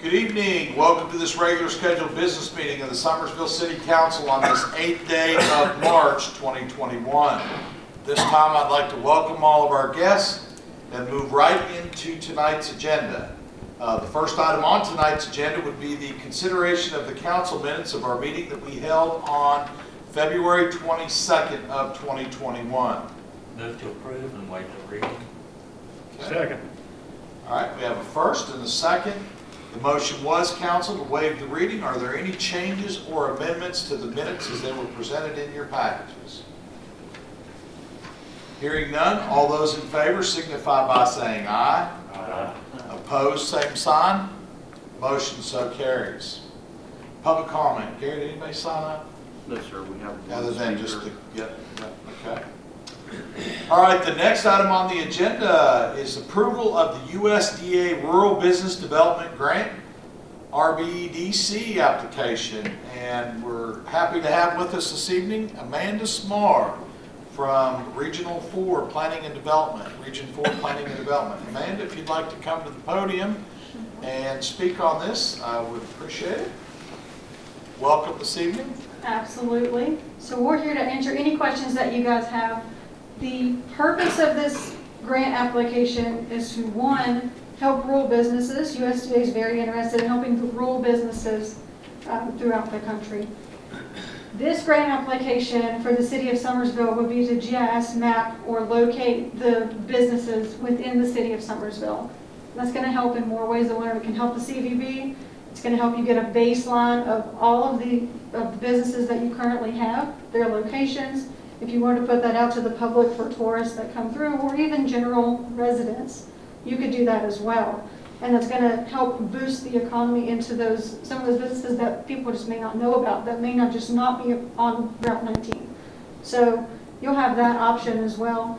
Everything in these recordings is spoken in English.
Good evening. Welcome to this regular scheduled business meeting of the Summersville City Council on this 8th day of March 2021. This time I'd like to welcome all of our guests and move right into tonight's agenda. The first item on tonight's agenda would be the consideration of the council minutes of our meeting that we held on February 22nd of 2021. Move to approve and waive the reading. Okay. Second. All right, we have a first and a second. The motion was, council, to waive the reading. Are there any changes or amendments to the minutes as they were presented in your packages? Hearing none, all those in favor signify by saying aye. Aye. Opposed, same sign. Motion so carries. Public comment. Gary, did anybody sign up? No, sir, we have one Other than just speaker. to get, okay. All right, the next item on the agenda is approval of the USDA Rural Business Development Grant, RBDC application. And we're happy to have with us this evening Amanda Smar from Regional 4 Planning and Development, Region 4 Planning and Development. Amanda, if you'd like to come to the podium and speak on this, I would appreciate it. Welcome this evening. Absolutely. So we're here to answer any questions that you guys have. The purpose of this grant application is to, one, help rural businesses. USDA is very interested in helping the rural businesses throughout the country. This grant application for the city of Summersville would be to GIS map or locate the businesses within the city of Summersville. That's going to help in more ways than one. It can help the CVB. It's going to help you get a baseline of all of the businesses that you currently have, their locations. If you want to put that out to the public for tourists that come through, or even general residents, you could do that as well. And that's going to help boost the economy into some of those businesses that people just may not know about, that may not be on Route 19. So you'll have that option as well.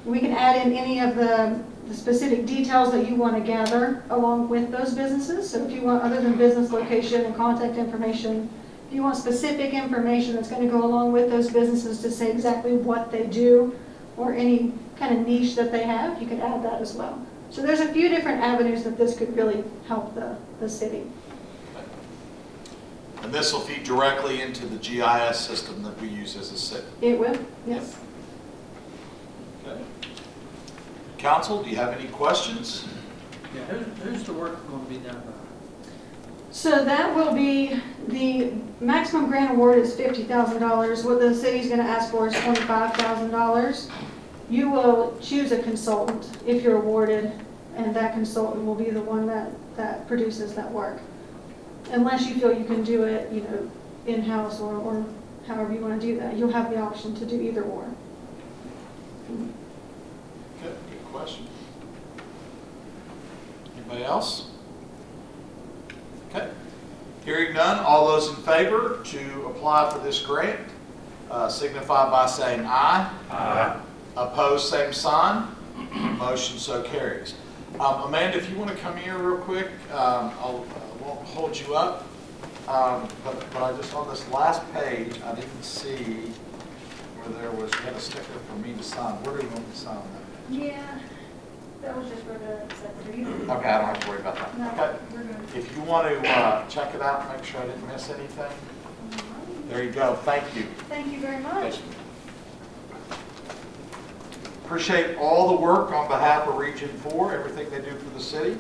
We can add in any of the specific details that you want to gather along with those businesses. So if you want, other than business location and contact information, if you want specific information that's going to go along with those businesses to say exactly what they do or any kind of niche that they have, you could add that as well. So there's a few different avenues that this could really help the city. And this will feed directly into the GIS system that we use as a city. It will, yes. Okay. Council, do you have any questions? Yeah, who's the work going to be done by? So that will be, the maximum grant award is $50,000. What the city's going to ask for is $25,000. You will choose a consultant if you're awarded, and that consultant will be the one that produces that work. Unless you feel you can do it, in-house or however you want to do that. You'll have the option to do either or. Okay, good question. Anybody else? Okay. Hearing none, all those in favor to apply for this grant signify by saying aye. Aye. Opposed, same sign. Motion so carries. Amanda, if you want to come here real quick, I won't hold you up. But I just, on this last page, I didn't see where you had a sticker for me to sign. Where do you want me to sign that? Yeah, that was just for the secretary. Okay, I don't have to worry about that. No, Okay. we're good. If you want to check it out, make sure I didn't miss anything. There you go. Thank you. Thank you very much. Appreciate all the work on behalf of Region 4, everything they do for the city.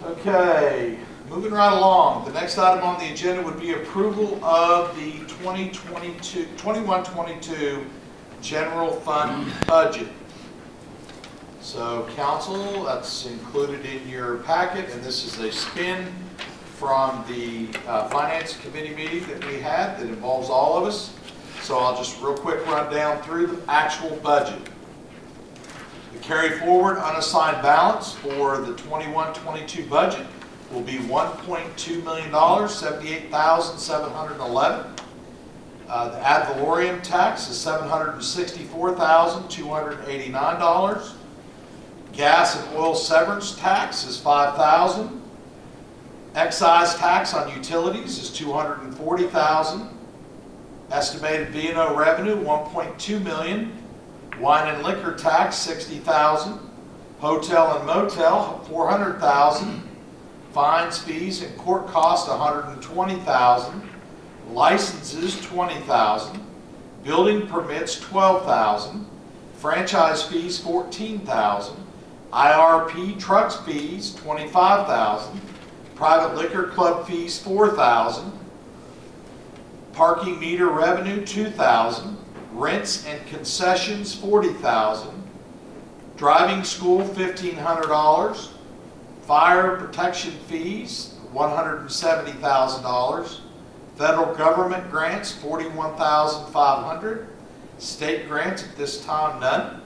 Okay, moving right along. The next item on the agenda would be approval of the 21-22 general fund budget. So council, that's included in your packet, and this is a spin from the finance committee meeting that we had that involves all of us. So I'll just real quick run down through the actual budget. The carry forward unassigned balance for the 21-22 budget will be $1.2 million, $78,711. The ad valorem tax is $764,289. Gas and oil severance tax is $5,000. Excise tax on utilities is $240,000. Estimated B&O revenue, $1.2 million. Wine and liquor tax, $60,000. Hotel and motel, $400,000. fines, fees, and court costs, $120,000. Licenses, $20,000. Building permits, $12,000. Franchise fees, $14,000. IRP trucks fees, $25,000. Private liquor club fees, $4,000. Parking meter revenue, $2,000. Rents and concessions, $40,000. Driving school, $1,500. Fire protection fees, $170,000. Federal government grants, $41,500. State grants at this time, none.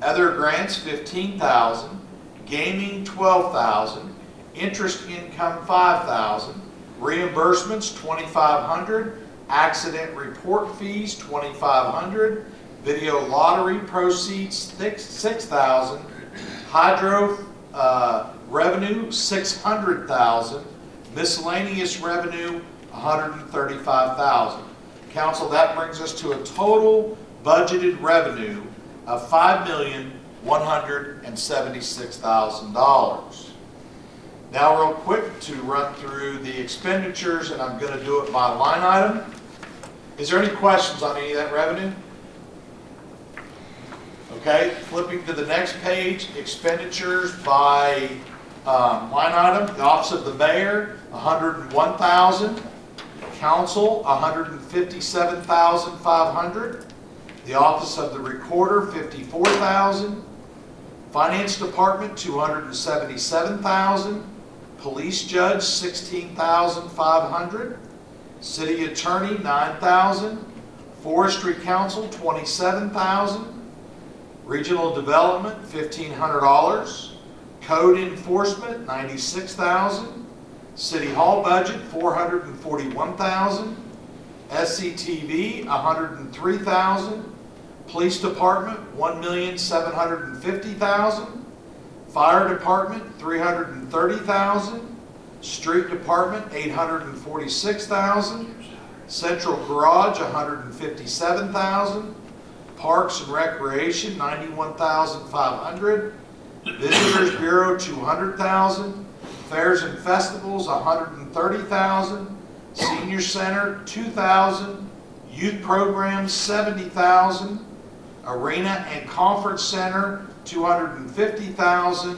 Other grants, $15,000. Gaming, $12,000. Interest income, $5,000. Reimbursements, $2,500. Accident report fees, $2,500. Video lottery proceeds, $6,000. Hydro revenue, $600,000. Miscellaneous revenue, $135,000. Council, that brings us to a total budgeted revenue of $5,176,000. Now real quick to run through the expenditures, and I'm going to do it by line item. Is there any questions on any of that revenue? Okay, flipping to the next page, expenditures by line item. The Office of the Mayor, $101,000. Council, $157,500. The Office of the Recorder, $54,000. Finance Department, $277,000. Police Judge, $16,500. City Attorney, $9,000. Forestry Council, $27,000. Regional Development, $1,500. Code Enforcement, $96,000. City Hall budget, $441,000. SCTV, $103,000. Police Department, $1,750,000. Fire Department, $330,000. Street Department, $846,000. Central Garage, $157,000. Parks and Recreation, $91,500. Visitors Bureau, $200,000. Fairs and Festivals, $130,000. Senior Center, $2,000. Youth Programs, $70,000. Arena and Conference Center, $250,000.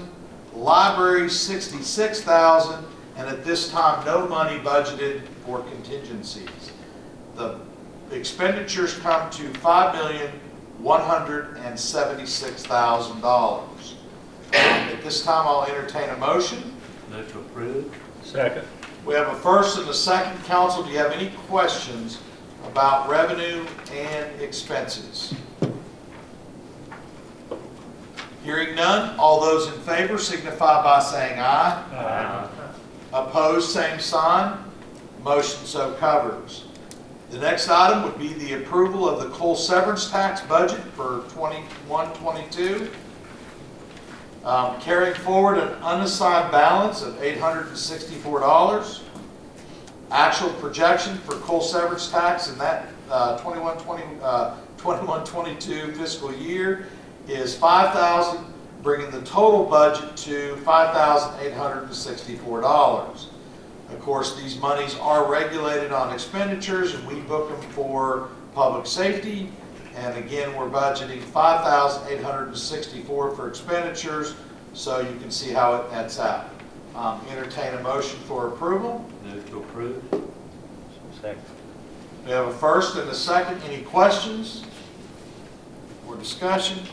Library, $66,000. And at this time, no money budgeted for contingencies. The expenditures come to $5,176,000. At this time, I'll entertain a motion. Move to approve. Second. We have a first and a second. Council, do you have any questions about revenue and expenses? Hearing none, all those in favor signify by saying aye. Aye. Opposed, same sign. Motion so covers. The next item would be the approval of the coal severance tax budget for 21-22. Carrying forward an unassigned balance of $864. Actual projection for coal severance tax in that 21-22 fiscal year is $5,000, bringing the total budget to $5,864. Of course, these monies are regulated on expenditures, and we book them for public safety. And again, we're budgeting $5,864 for expenditures, so you can see how it nets out. Entertain a motion for approval. Move to approve. Second. We have a first and a second. Any questions or discussion?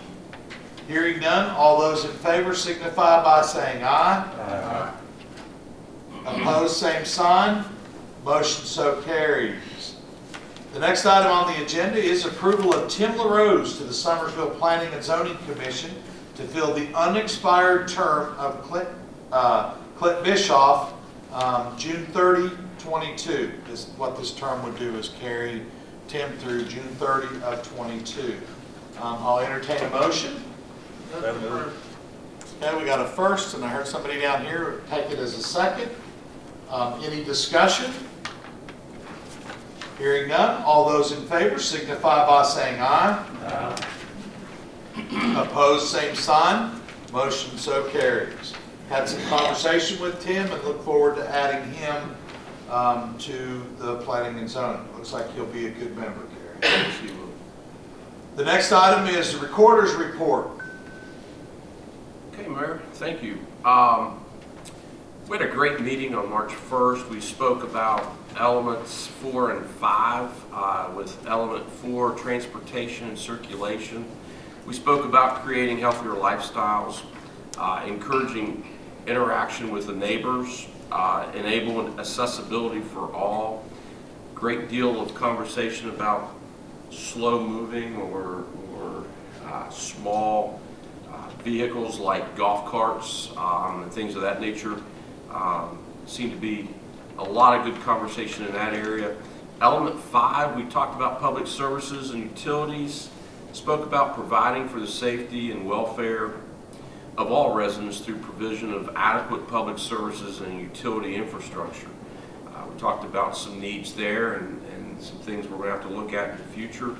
Hearing none, all those in favor signify by saying aye. Aye. Opposed, same sign. Motion so carries. The next item on the agenda is approval of Tim LaRose to the Summersville Planning and Zoning Commission to fill the unexpired term of Clint Bischoff, June 30, 22. What this term would do is carry Tim through June 30 of 22. I'll entertain a motion. Okay, we got a first, and I heard somebody down here take it as a second. Any discussion? Hearing none, all those in favor signify by saying aye. Aye. Opposed, same sign. Motion so carries. had some conversation with Tim and look forward to adding him to the planning and zoning. Looks like he'll be a good member, Gary. Yes, he will. The next item is the recorder's report. Okay, Mayor, thank you. We had a great meeting on March 1st. We spoke about elements 4 and 5, with element 4, transportation and circulation. We spoke about creating healthier lifestyles, encouraging interaction with the neighbors, enabling accessibility for all. Great deal of conversation about slow moving or small vehicles like golf carts and things of that nature. Seemed to be a lot of good conversation in that area. Element 5, we talked about public services and utilities, spoke about providing for the safety and welfare of all residents through provision of adequate public services and utility infrastructure. We talked about some needs there and some things we're going to have to look at in the future.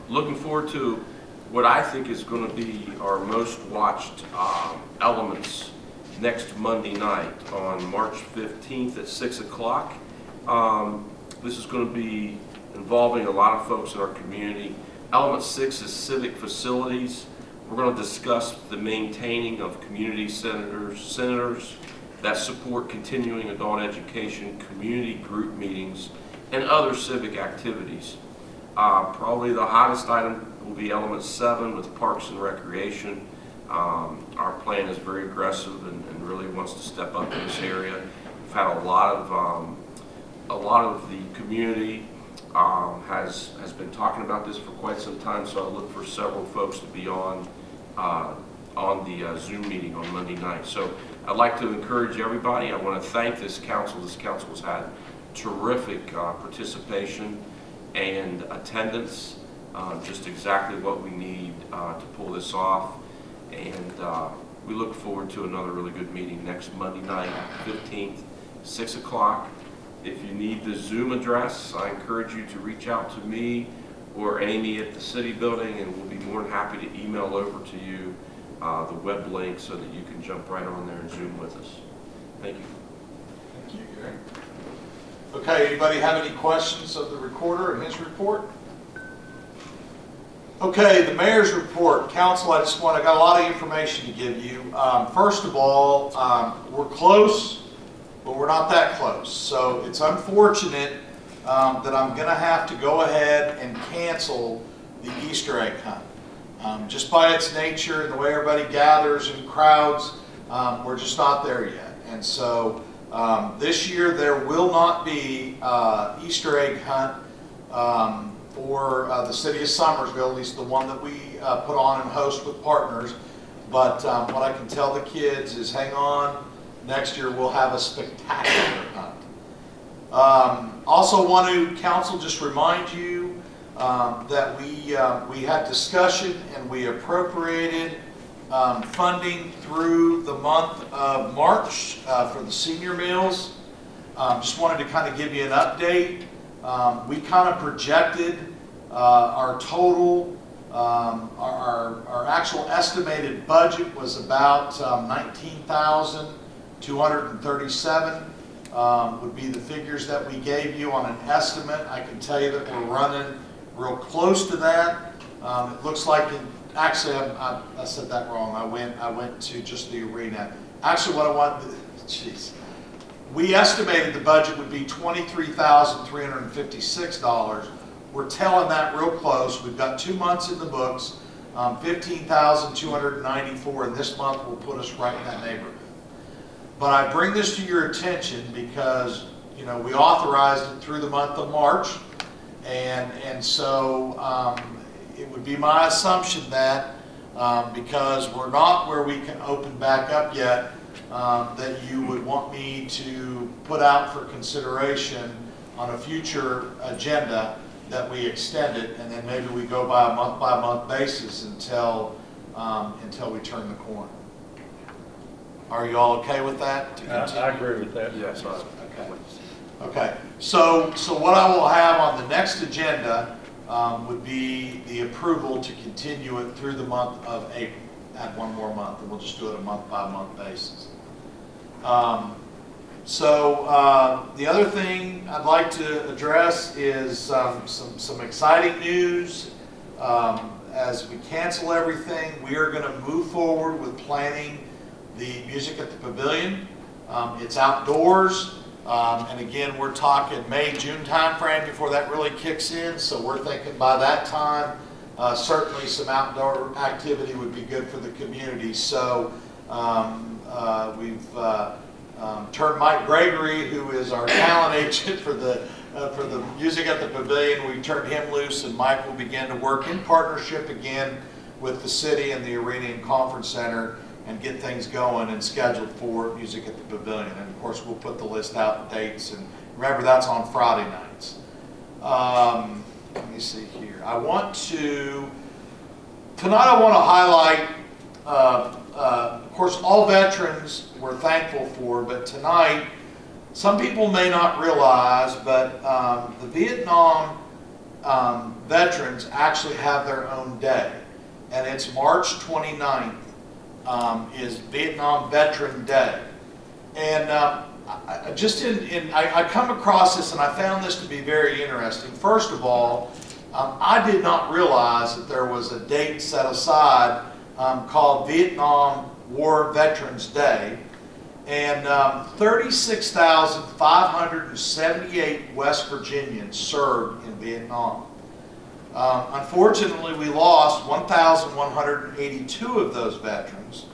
Looking forward to what I think is going to be our most watched elements next Monday night on March 15th at 6 o'clock. This is going to be involving a lot of folks in our community. Element 6 is civic facilities. We're going to discuss the maintaining of community centers that support continuing adult education, community group meetings, and other civic activities. Probably the hottest item will be element 7 with parks and recreation. Our plan is very aggressive and really wants to step up in this area. We've had a lot of the community has been talking about this for quite some time, so I look for several folks to be on the Zoom meeting on Monday night. So I'd like to encourage everybody. I want to thank this council. This council has had terrific participation and attendance, just exactly what we need to pull this off. And we look forward to another really good meeting next Monday night, 15th, 6 o'clock. If you need the Zoom address, I encourage you to reach out to me or Amy at the city building, and we'll be more than happy to email over to you the web link so that you can jump right on there and Zoom with us. Thank you. Thank you, Gary. Okay, anybody have any questions of the recorder and his report? Okay, the mayor's report. Council, I got a lot of information to give you. First of all, we're close, but we're not that close. So it's unfortunate that I'm going to have to go ahead and cancel the Easter egg hunt. Just by its nature and the way everybody gathers in crowds, we're just not there yet. And so this year there will not be Easter egg hunt for the city of Summersville, at least the one that we put on and host with partners. But what I can tell the kids is hang on, next year we'll have a spectacular hunt. Also want to, council, just remind you that we had discussion and we appropriated funding through the month of March for the senior meals. Just wanted to kind of give you an update. We kind of projected our total, our actual estimated budget was about $19,237 would be the figures that we gave you on an estimate. I can tell you that we're running real close to that. It looks like, actually I said that wrong. I went to just the arena. Actually what I want, jeez. We estimated the budget would be $23,356. We're telling that real close. We've got 2 months in the books, $15,294, and this month will put us right in that neighborhood. But I bring this to your attention because, you know, we authorized it through the month of March, and so it would be my assumption that because we're not where we can open back up yet, that you would want me to put out for consideration on a future agenda that we extend it, and then maybe we go by a month basis until we turn the corner. Are you all okay with that? I agree with that. Yes. Okay. So what I will have on the next agenda would be the approval to continue it through the month of April. add one more month, and we'll just do it a month-by-month basis. The other thing I'd like to address is some exciting news. As we cancel everything, we are going to move forward with planning the Music at the Pavilion. It's outdoors, and again, we're talking May, June timeframe before that really kicks in, so we're thinking by that time, certainly some outdoor activity would be good for the community. So we've turned Mike Gregory, who is our talent agent for the Music at the Pavilion, we turned him loose, and Mike will begin to work in partnership again with the city and the Arena and Conference Center and get things going and scheduled for Music at the Pavilion. And of course, we'll put the list out, dates, and remember that's on Friday nights. Let me see here. Tonight I want to highlight, of course, all veterans we're thankful for, but tonight, some people may not realize, but the Vietnam veterans actually have their own day. And it's March 29th is Vietnam Veteran Day. And I come across this and I found this to be very interesting. First of all, I did not realize that there was a date set aside called Vietnam War Veterans Day. And 36,578 West Virginians served in Vietnam. Unfortunately, we lost 1,182 of those veterans.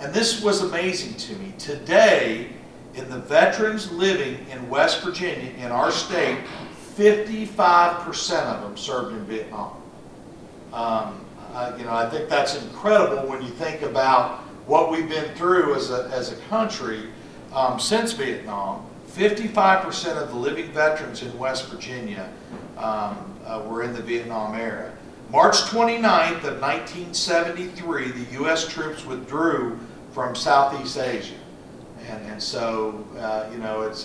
And this was amazing to me. Today, in the veterans living in West Virginia, in our state, 55% of them served in Vietnam. I think that's incredible when you think about what we've been through as a country since Vietnam. 55% of the living veterans in West Virginia were in the Vietnam era. March 29th of 1973, the U.S. troops withdrew from Southeast Asia. And so,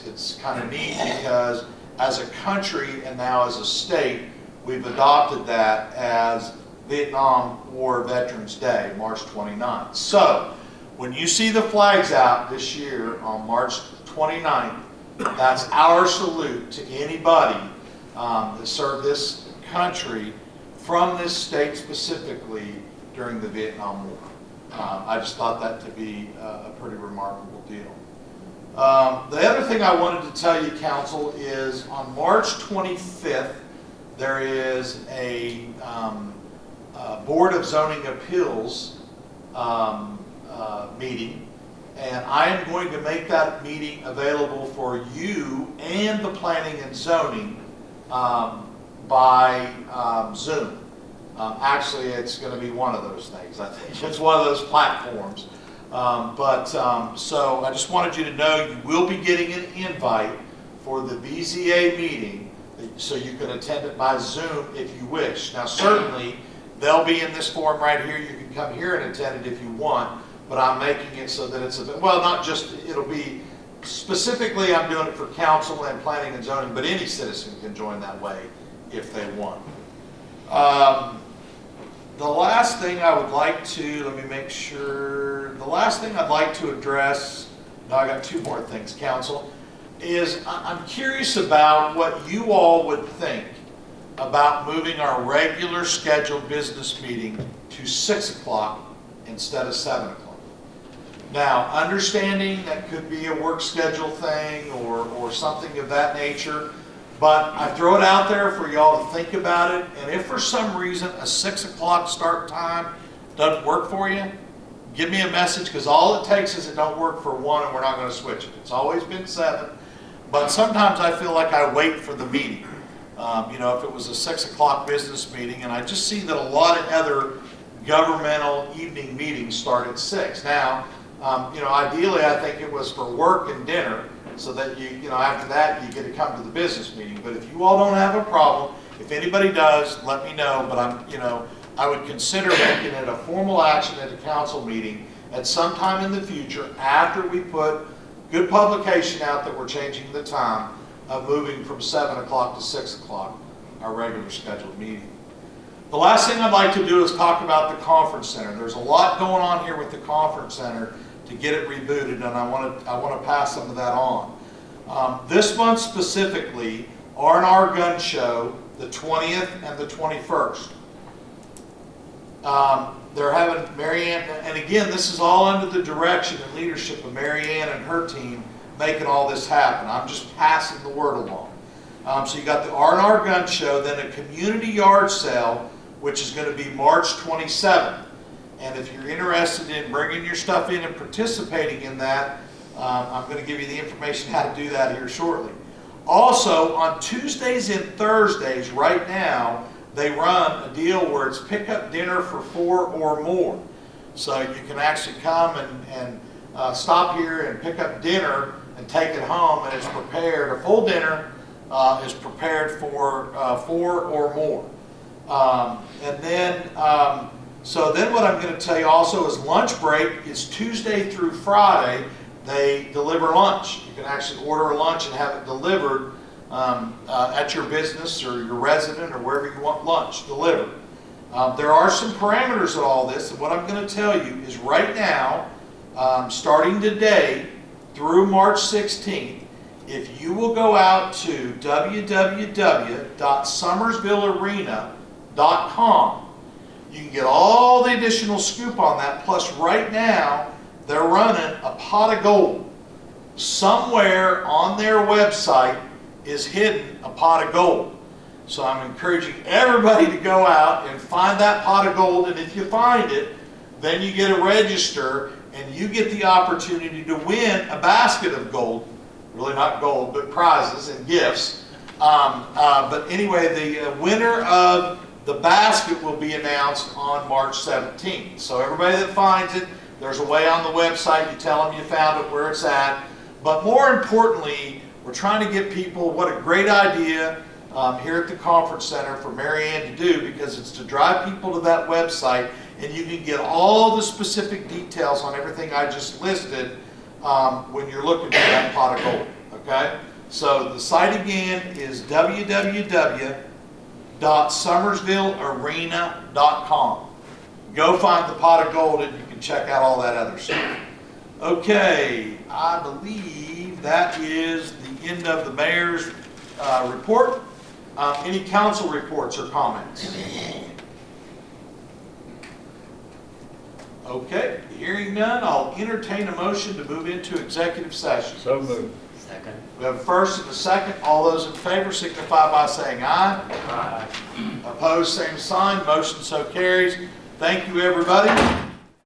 it's kind of neat because as a country and now as a state, we've adopted that as Vietnam War Veterans Day, March 29th. So, when you see the flags out this year on March 29th, that's our salute to anybody that served this country from this state specifically during the Vietnam War. I just thought that to be a pretty remarkable deal. The other thing I wanted to tell you, Council, is on March 25th, there is a Board of Zoning Appeals meeting, and I am going to make that meeting available for you and the Planning and Zoning by Zoom. Actually, it's going to be one of those things. I think it's one of those platforms. So I just wanted you to know you will be getting an invite for the BZA meeting, so you can attend it by Zoom if you wish. Now, certainly, they'll be in this form right here. You can come here and attend it if you want, but I'm making it so that it's, not just, it'll be, specifically I'm doing it for council and planning and zoning, but any citizen can join that way if they want. The last thing I would like to, let me make sure, the last thing I'd like to address, no, I got two more things, Council, is I'm curious about what you all would think about moving our regular scheduled business meeting to 6 o'clock instead of 7 o'clock. Now, understanding that could be a work schedule thing or something of that nature, but I throw it out there for y'all to think about it, and if for some reason a 6 o'clock start time doesn't work for you, give me a message, because all it takes is it don't work for one and we're not going to switch it. It's always been 7, but sometimes I feel like I wait for the meeting. If it was a 6 o'clock business meeting, and I just see that a lot of other governmental evening meetings start at 6. Now, ideally I think it was for work and dinner, so that after that you get to come to the business meeting. But if you all don't have a problem, if anybody does, let me know. But I would consider making it a formal action at a council meeting at some time in the future after we put good publication out that we're changing the time of moving from 7 o'clock to 6 o'clock, our regular scheduled meeting. The last thing I'd like to do is talk about the conference center. There's a lot going on here with the conference center to get it rebooted, and I want to pass some of that on. This month specifically, R&R Gun Show, the 20th and the 21st. They're having Marianne, and again, this is all under the direction and leadership of Marianne and her team making all this happen. I'm just passing the word along. So you got the R&R Gun Show, then a community yard sale, which is going to be March 27th. And if you're interested in bringing your stuff in and participating in that, I'm going to give you the information how to do that here shortly. Also, on Tuesdays and Thursdays right now, they run a deal where it's pick up dinner for 4 or more. So you can actually come and stop here and pick up dinner and take it home, and it's prepared, a full dinner is prepared for 4 or more. So then what I'm going to tell you also is lunch break is Tuesday through Friday. They deliver lunch. You can actually order a lunch and have it delivered at your business or your resident or wherever you want lunch delivered. There are some parameters to all this, and what I'm going to tell you is right now, starting today through March 16th, if you will go out to www.summersvillearena.com, you can get all the additional scoop on that. Plus, right now, they're running a pot of gold. Somewhere on their website is hidden a pot of gold. So I'm encouraging everybody to go out and find that pot of gold. And if you find it, then you get a register and you get the opportunity to win a basket of gold. Really not gold, but prizes and gifts. But anyway, the winner of the basket will be announced on March 17th. So everybody that finds it, there's a way on the website. You tell them you found it, where it's at. But more importantly, we're trying to get people, what a great idea here at the conference center for Marianne to do, because it's to drive people to that website, and you can get all the specific details on everything I just listed when you're looking for that pot of gold. Okay? So the site again is www.summersvillearena.com. Go find the pot of gold and you can check out all that other stuff. Okay, I believe that is the end of the mayor's report. Any council reports or comments? Okay, hearing none, I'll entertain a motion to move into executive session. So moved. Second. We have a first and a second. All those in favor signify by saying aye. Aye. Opposed, same sign. Motion so carries. Thank you, everybody.